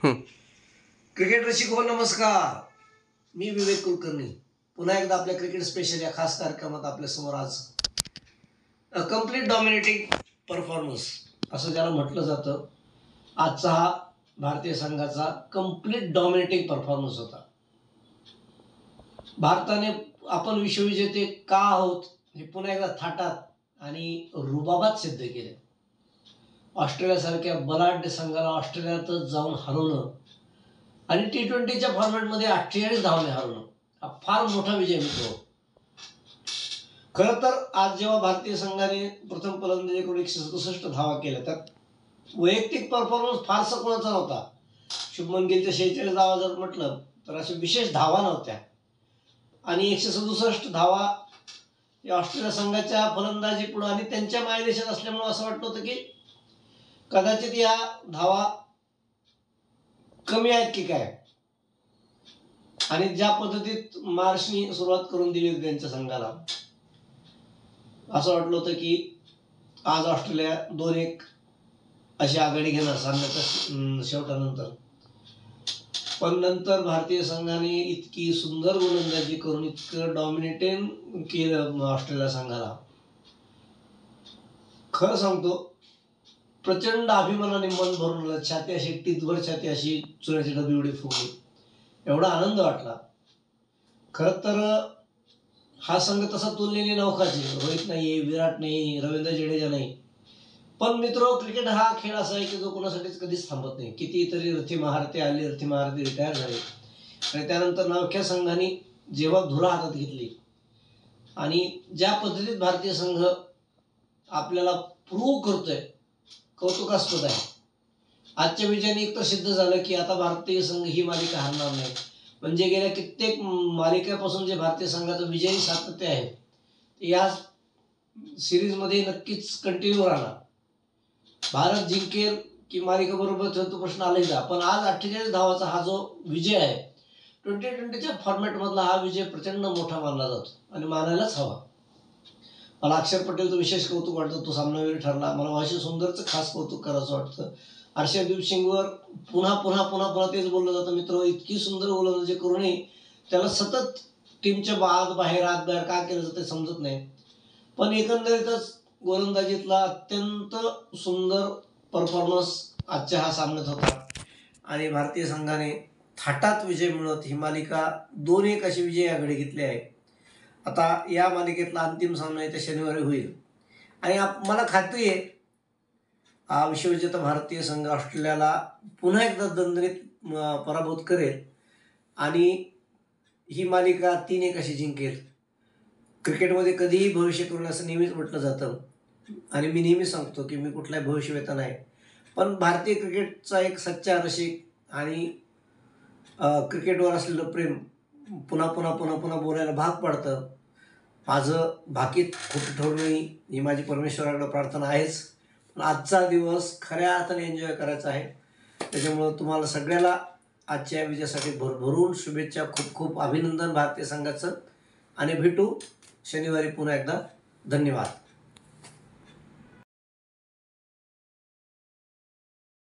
Cricket रसिक हो नमस्कार. मी विवेक कुलकर्णी पुन्हा एकदा आपल्या क्रिकेट स्पेशल या खास कार्यक्रमात आपल्या समोर आज कंप्लीट डॉमिनेटिंग परफॉर्मन्स असं ज्याला म्हटलं जातं. आजचा हा भारतीय संघाचा कंप्लीट डॉमिनेटिंग परफॉर्मन्स होता. भारताने आपण विश्वविजेते का आहोत हे पुन्हा एकदा थाटात आणि रुबाबात सिद्ध केले. ऑस्ट्रेलियासारख्या बलाढ्य संघाला ऑस्ट्रेलियातच जाऊन हरवणं आणि T20च्या फॉर्मॅटमध्ये 48 धावांनी हरवणं हा फार मोठा विजय मिळतो. खरं तर आज जेव्हा भारतीय संघाने प्रथम फलंदाजीकडून 167 धावा केल्या तर वैयक्तिक परफॉर्मन्स फारसा कोणाचा नव्हता. शुभमन गिलच्या 46 धावा जर म्हटलं तर अशा विशेष धावा नव्हत्या आणि 167 धावा या ऑस्ट्रेलिया संघाच्या फलंदाजी पुढे आणि त्यांच्या मायदेशात असल्यामुळे असं वाटलं होतं की कदाचित या धावा कमी आहेत की काय. आणि ज्या पद्धतीत मार्शनी सुरुवात करून दिली होती त्यांच्या संघाला असं वाटलं होतं की आज ऑस्ट्रेलिया 2-1 अशी आघाडी घेणार सामन्याच्या शेवटानंतर. पण नंतर भारतीय संघाने इतकी सुंदर गोलंदाजी करून इतकं डॉमिनेटिंग केलं ऑस्ट्रेलिया संघाला. खरं सांगतो प्रचंड अभिमानाने मन भरून छाती अशी टीतभर छाती अशी चुन्याची डबी उडी फुगली. एवढा आनंद वाटला. खरं तर हा संघ तसा तुलनेने नौकाच आहे. रोहित नाही, विराट नाही, रवींद्र जडेजा नाही. पण मित्र क्रिकेट हा खेळ असा आहे की जो कोणासाठीच कधीच थांबत नाही. कितीतरी रथी महारथी आली, रथी महारथी रिटायर झाले आणि त्यानंतर नवख्या संघाने जेव्हा धुरा हातात घेतली आणि ज्या पद्धतीत भारतीय संघ आपल्याला प्रूव्ह करतोय कौतुकास्पद आहे. आजच्या विजयाने एक तर सिद्ध झालं की आता भारतीय संघ ही मालिका हरणार नाही. म्हणजे गेल्या कित्येक मालिकेपासून जे भारतीय संघाचं विजयी सातत्य आहे ते या सिरीजमध्ये नक्कीच कंटिन्यू राहणार. भारत जिंकेल की मालिका बरोबर तो प्रश्न आलेला. पण आज 48 धावाचा हा जो विजय आहे T20च्या फॉर्मॅटमधला हा विजय प्रचंड मोठा मानला जातो आणि मानायलाच हवा. मला अक्षर पटेलचं विशेष कौतुक वाटतं. तो सामनावीर ठरला. मला वाशिम सुंदरचं खास कौतुक करायचं वाटतं. हर्षदीप सिंगवर पुन्हा पुन्हा पुन्हा पुन्हा तेच बोललं जातं. मित्र इतकी सुंदर गोलंदाजी करूनही त्याला सतत टीमच्या बाहेर का केलं जातं ते समजत नाही. पण एकंदरीतच गोलंदाजीतला अत्यंत सुंदर परफॉर्मन्स आजच्या हा सामन्यात होता आणि भारतीय संघाने थाटात विजय मिळवत ही मालिका 2-1 अशी विजय आघाडी घेतली आहे. आता या मालिकेतला अंतिम सामना येत्या शनिवारी होईल आणि मला खात्री आहे हा विश्वविजेता भारतीय संघ ऑस्ट्रेलियाला पुन्हा एकदा दणदणीत पराभूत करेल आणि ही मालिका 3-1 अशी जिंकेल. क्रिकेटमध्ये कधीही भविष्य करून असं नेहमीच म्हटलं जातं आणि मी नेहमी सांगतो की मी कुठलाही भविष्यवेता नाही. पण भारतीय क्रिकेटचा एक सच्चा रसिक आणि क्रिकेटवर असलेलं प्रेम पुन्हा पुन्हा पुन्हा पुन्हा बोलायला भाग पडतं. माझं भाकीत खोटं ठरू नये ही माझी परमेश्वराकडे प्रार्थना आहेच. पण आजचा दिवस खऱ्या अर्थाने एन्जॉय करायचा आहे. त्याच्यामुळं तुम्हाला सगळ्याला आजच्या विजयासाठी भरभरून शुभेच्छा. खूप खूप अभिनंदन भारतीय संघाचं आणि भेटू शनिवारी पुन्हा एकदा. धन्यवाद.